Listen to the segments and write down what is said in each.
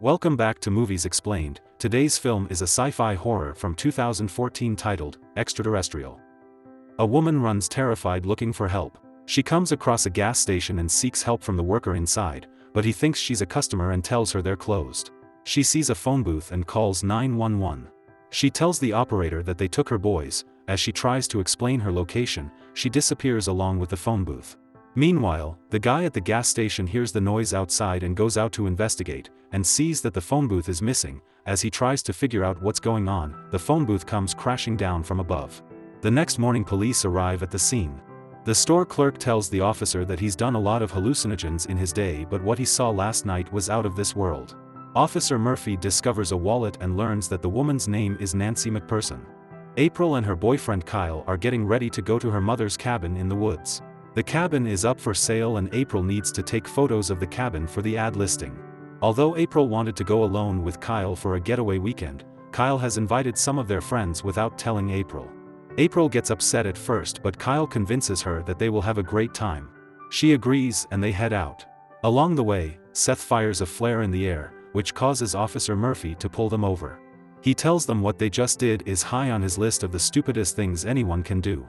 Welcome back to Movies Explained. Today's film is a sci-fi horror from 2014 titled Extraterrestrial. A woman runs terrified looking for help. She comes across a gas station and seeks help from the worker inside, but he thinks she's a customer and tells her they're closed. She sees a phone booth and calls 911. She tells the operator that they took her boys. As she tries to explain her location, she disappears along with the phone booth. Meanwhile, the guy at the gas station hears the noise outside and goes out to investigate, and sees that the phone booth is missing. As he tries to figure out what's going on, the phone booth comes crashing down from above. The next morning police arrive at the scene. The store clerk tells the officer that he's done a lot of hallucinogens in his day, but what he saw last night was out of this world. Officer Murphy discovers a wallet and learns that the woman's name is Nancy McPherson. April and her boyfriend Kyle are getting ready to go to her mother's cabin in the woods. The cabin is up for sale and April needs to take photos of the cabin for the ad listing. Although April wanted to go alone with Kyle for a getaway weekend, Kyle has invited some of their friends without telling April. April gets upset at first, but Kyle convinces her that they will have a great time. She agrees and they head out. Along the way, Seth fires a flare in the air, which causes Officer Murphy to pull them over. He tells them what they just did is high on his list of the stupidest things anyone can do.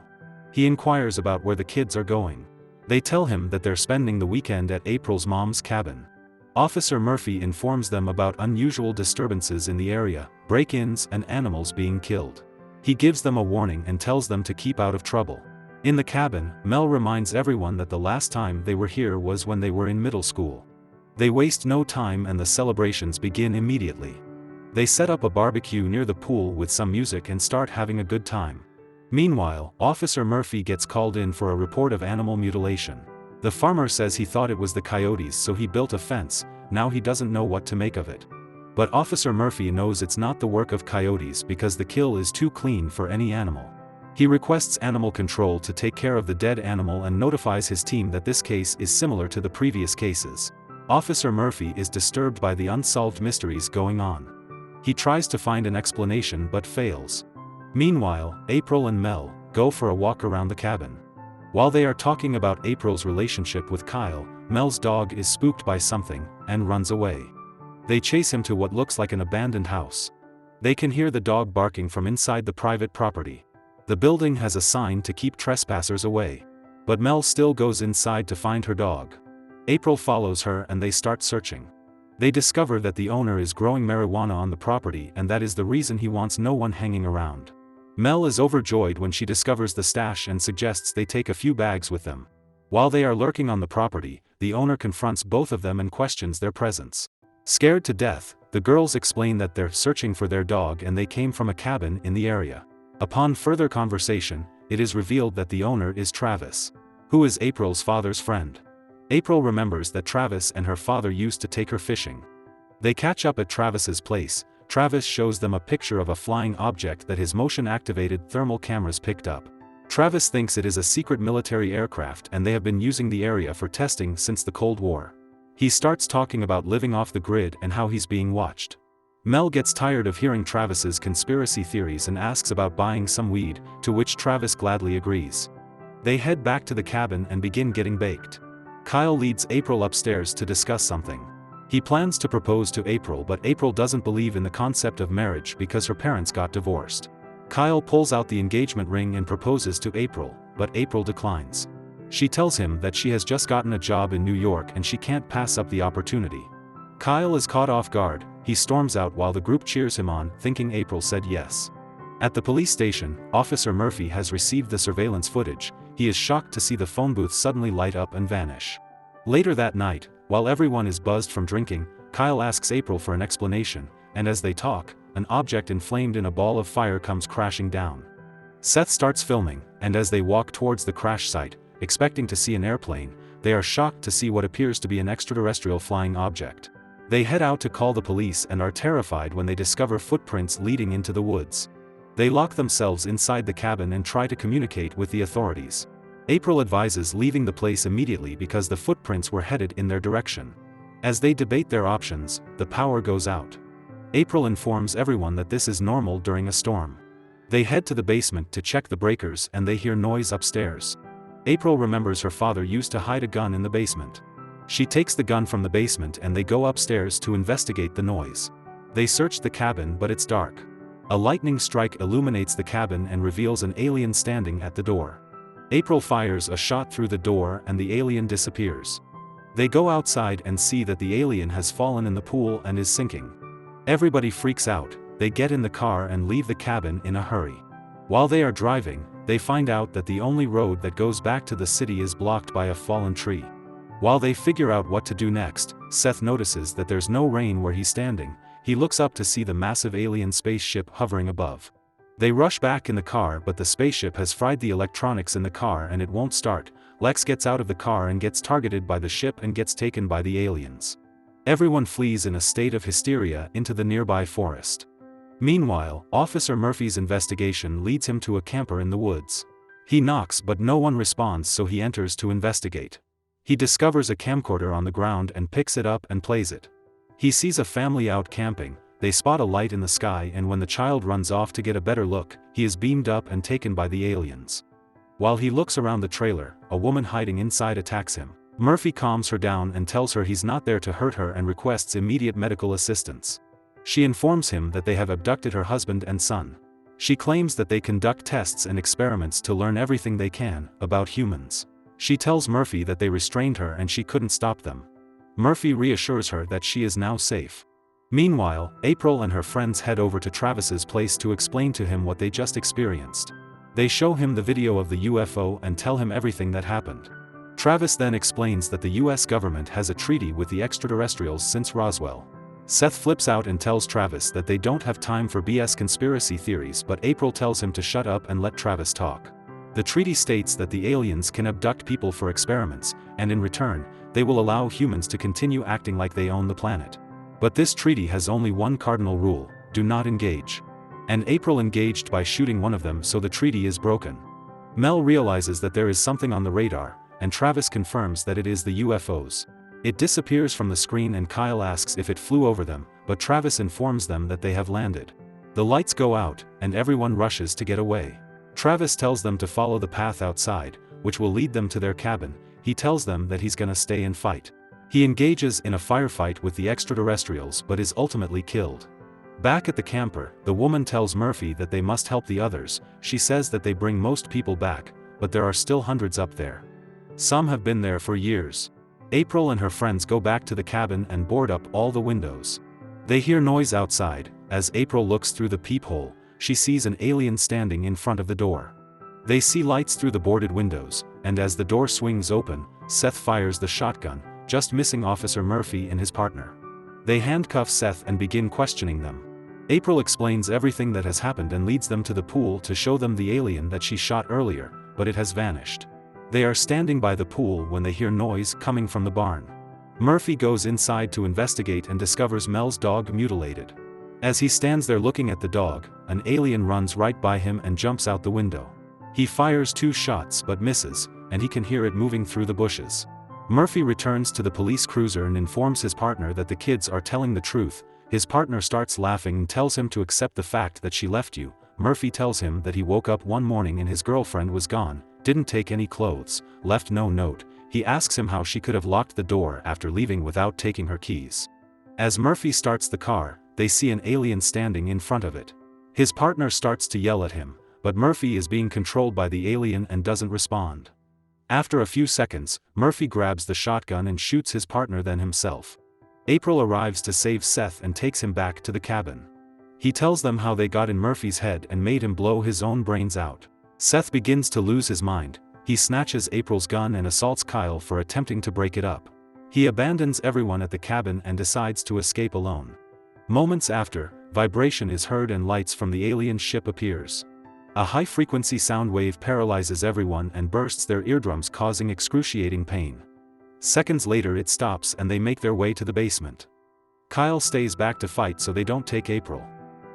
He inquires about where the kids are going. They tell him that they're spending the weekend at April's mom's cabin. Officer Murphy informs them about unusual disturbances in the area, break-ins and animals being killed. He gives them a warning and tells them to keep out of trouble. In the cabin, Mel reminds everyone that the last time they were here was when they were in middle school. They waste no time and the celebrations begin immediately. They set up a barbecue near the pool with some music and start having a good time. Meanwhile, Officer Murphy gets called in for a report of animal mutilation. The farmer says he thought it was the coyotes, so he built a fence. Now he doesn't know what to make of it. But Officer Murphy knows it's not the work of coyotes because the kill is too clean for any animal. He requests animal control to take care of the dead animal and notifies his team that this case is similar to the previous cases. Officer Murphy is disturbed by the unsolved mysteries going on. He tries to find an explanation but fails. Meanwhile, April and Mel go for a walk around the cabin. While they are talking about April's relationship with Kyle, Mel's dog is spooked by something and runs away. They chase him to what looks like an abandoned house. They can hear the dog barking from inside the private property. The building has a sign to keep trespassers away. But Mel still goes inside to find her dog. April follows her and they start searching. They discover that the owner is growing marijuana on the property and that is the reason he wants no one hanging around. Mel is overjoyed when she discovers the stash and suggests they take a few bags with them. While they are lurking on the property, the owner confronts both of them and questions their presence. Scared to death, the girls explain that they're searching for their dog and they came from a cabin in the area. Upon further conversation, it is revealed that the owner is Travis, who is April's father's friend. April remembers that Travis and her father used to take her fishing. They catch up at Travis's place. Travis shows them a picture of a flying object that his motion-activated thermal cameras picked up. Travis thinks it is a secret military aircraft and they have been using the area for testing since the Cold War. He starts talking about living off the grid and how he's being watched. Mel gets tired of hearing Travis's conspiracy theories and asks about buying some weed, to which Travis gladly agrees. They head back to the cabin and begin getting baked. Kyle leads April upstairs to discuss something. He plans to propose to April, but April doesn't believe in the concept of marriage because her parents got divorced. Kyle pulls out the engagement ring and proposes to April, but April declines. She tells him that she has just gotten a job in New York and she can't pass up the opportunity. Kyle is caught off guard. He storms out while the group cheers him on, thinking April said yes. At the police station, Officer Murphy has received the surveillance footage. He is shocked to see the phone booth suddenly light up and vanish. Later that night, while everyone is buzzed from drinking, Kyle asks April for an explanation, and as they talk, an object inflamed in a ball of fire comes crashing down. Seth starts filming, and as they walk towards the crash site, expecting to see an airplane, they are shocked to see what appears to be an extraterrestrial flying object. They head out to call the police and are terrified when they discover footprints leading into the woods. They lock themselves inside the cabin and try to communicate with the authorities. April advises leaving the place immediately because the footprints were headed in their direction. As they debate their options, the power goes out. April informs everyone that this is normal during a storm. They head to the basement to check the breakers and they hear noise upstairs. April remembers her father used to hide a gun in the basement. She takes the gun from the basement and they go upstairs to investigate the noise. They search the cabin but it's dark. A lightning strike illuminates the cabin and reveals an alien standing at the door. April fires a shot through the door and the alien disappears. They go outside and see that the alien has fallen in the pool and is sinking. Everybody freaks out, they get in the car and leave the cabin in a hurry. While they are driving, they find out that the only road that goes back to the city is blocked by a fallen tree. While they figure out what to do next, Seth notices that there's no rain where he's standing. He looks up to see the massive alien spaceship hovering above. They rush back in the car but the spaceship has fried the electronics in the car and it won't start. Lex gets out of the car and gets targeted by the ship and gets taken by the aliens. Everyone flees in a state of hysteria into the nearby forest. Meanwhile, Officer Murphy's investigation leads him to a camper in the woods. He knocks but no one responds, so he enters to investigate. He discovers a camcorder on the ground and picks it up and plays it. He sees a family out camping. They spot a light in the sky, and when the child runs off to get a better look, he is beamed up and taken by the aliens. While he looks around the trailer, a woman hiding inside attacks him. Murphy calms her down and tells her he's not there to hurt her and requests immediate medical assistance. She informs him that they have abducted her husband and son. She claims that they conduct tests and experiments to learn everything they can about humans. She tells Murphy that they restrained her and she couldn't stop them. Murphy reassures her that she is now safe. Meanwhile, April and her friends head over to Travis's place to explain to him what they just experienced. They show him the video of the UFO and tell him everything that happened. Travis then explains that the US government has a treaty with the extraterrestrials since Roswell. Seth flips out and tells Travis that they don't have time for BS conspiracy theories, but April tells him to shut up and let Travis talk. The treaty states that the aliens can abduct people for experiments, and in return, they will allow humans to continue acting like they own the planet. But this treaty has only one cardinal rule: do not engage. And April engaged by shooting one of them, so the treaty is broken. Mel realizes that there is something on the radar, and Travis confirms that it is the UFOs. It disappears from the screen and Kyle asks if it flew over them, but Travis informs them that they have landed. The lights go out, and everyone rushes to get away. Travis tells them to follow the path outside, which will lead them to their cabin. He tells them that he's gonna stay and fight. He engages in a firefight with the extraterrestrials but is ultimately killed. Back at the camper, the woman tells Murphy that they must help the others. She says that they bring most people back, but there are still hundreds up there. Some have been there for years. April and her friends go back to the cabin and board up all the windows. They hear noise outside. As April looks through the peephole, she sees an alien standing in front of the door. They see lights through the boarded windows, and as the door swings open, Seth fires the shotgun, just missing Officer Murphy and his partner. They handcuff Seth and begin questioning them. April explains everything that has happened and leads them to the pool to show them the alien that she shot earlier, but it has vanished. They are standing by the pool when they hear noise coming from the barn. Murphy goes inside to investigate and discovers Mel's dog mutilated. As he stands there looking at the dog, an alien runs right by him and jumps out the window. He fires 2 shots but misses, and he can hear it moving through the bushes. Murphy returns to the police cruiser and informs his partner that the kids are telling the truth. His partner starts laughing and tells him to accept the fact that she left you. Murphy tells him that he woke up one morning and his girlfriend was gone, didn't take any clothes, left no note. He asks him how she could have locked the door after leaving without taking her keys. As Murphy starts the car, they see an alien standing in front of it. His partner starts to yell at him, but Murphy is being controlled by the alien and doesn't respond. After a few seconds, Murphy grabs the shotgun and shoots his partner then himself. April arrives to save Seth and takes him back to the cabin. He tells them how they got in Murphy's head and made him blow his own brains out. Seth begins to lose his mind. He snatches April's gun and assaults Kyle for attempting to break it up. He abandons everyone at the cabin and decides to escape alone. Moments after, vibration is heard and lights from the alien ship appears. A high-frequency sound wave paralyzes everyone and bursts their eardrums, causing excruciating pain. Seconds later it stops and they make their way to the basement. Kyle stays back to fight so they don't take April.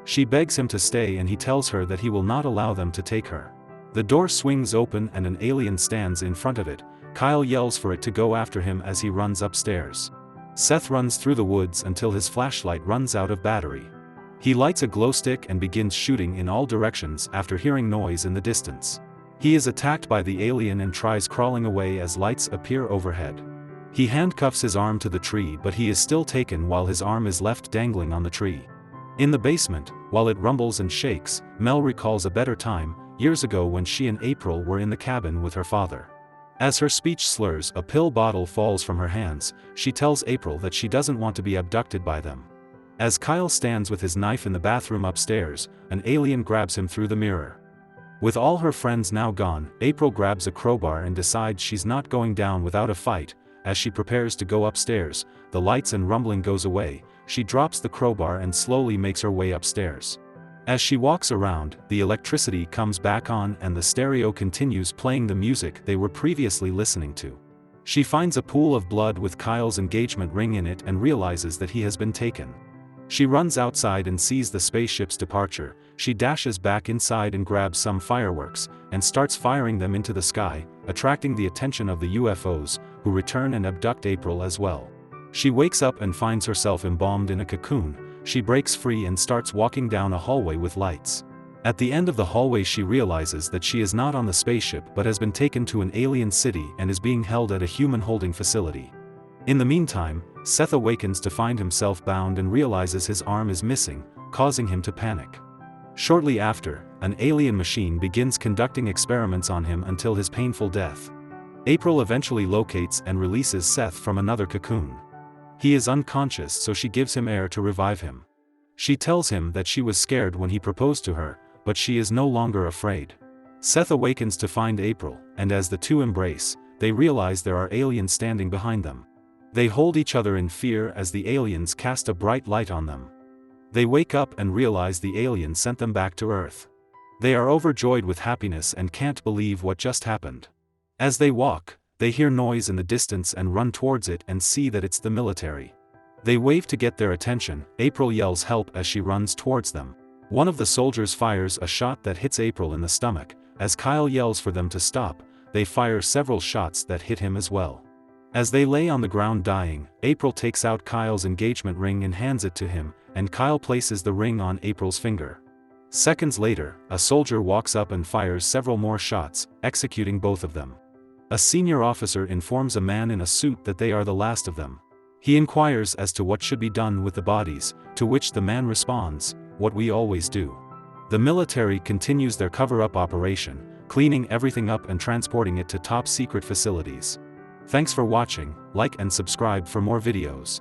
She begs him to stay and he tells her that he will not allow them to take her. The door swings open and an alien stands in front of it. Kyle yells for it to go after him as he runs upstairs. Seth runs through the woods until his flashlight runs out of battery. He lights a glow stick and begins shooting in all directions after hearing noise in the distance. He is attacked by the alien and tries crawling away as lights appear overhead. He handcuffs his arm to the tree, but he is still taken while his arm is left dangling on the tree. In the basement, while it rumbles and shakes, Mel recalls a better time, years ago when she and April were in the cabin with her father. As her speech slurs, a pill bottle falls from her hands. She tells April that she doesn't want to be abducted by them. As Kyle stands with his knife in the bathroom upstairs, an alien grabs him through the mirror. With all her friends now gone, April grabs a crowbar and decides she's not going down without a fight. As she prepares to go upstairs, the lights and rumbling goes away. She drops the crowbar and slowly makes her way upstairs. As she walks around, the electricity comes back on and the stereo continues playing the music they were previously listening to. She finds a pool of blood with Kyle's engagement ring in it and realizes that he has been taken. She runs outside and sees the spaceship's departure. She dashes back inside and grabs some fireworks, and starts firing them into the sky, attracting the attention of the UFOs, who return and abduct April as well. She wakes up and finds herself embalmed in a cocoon. She breaks free and starts walking down a hallway with lights. At the end of the hallway she realizes that she is not on the spaceship but has been taken to an alien city and is being held at a human holding facility. In the meantime, Seth awakens to find himself bound and realizes his arm is missing, causing him to panic. Shortly after, an alien machine begins conducting experiments on him until his painful death. April eventually locates and releases Seth from another cocoon. He is unconscious, so she gives him air to revive him. She tells him that she was scared when he proposed to her, but she is no longer afraid. Seth awakens to find April, and as the two embrace, they realize there are aliens standing behind them. They hold each other in fear as the aliens cast a bright light on them. They wake up and realize the alien sent them back to Earth. They are overjoyed with happiness and can't believe what just happened. As they walk, they hear noise in the distance and run towards it and see that it's the military. They wave to get their attention. April yells help as she runs towards them. One of the soldiers fires a shot that hits April in the stomach. As Kyle yells for them to stop, they fire several shots that hit him as well. As they lay on the ground dying, April takes out Kyle's engagement ring and hands it to him, and Kyle places the ring on April's finger. Seconds later, a soldier walks up and fires several more shots, executing both of them. A senior officer informs a man in a suit that they are the last of them. He inquires as to what should be done with the bodies, to which the man responds, "What we always do." The military continues their cover-up operation, cleaning everything up and transporting it to top-secret facilities. Thanks for watching. Like and subscribe for more videos.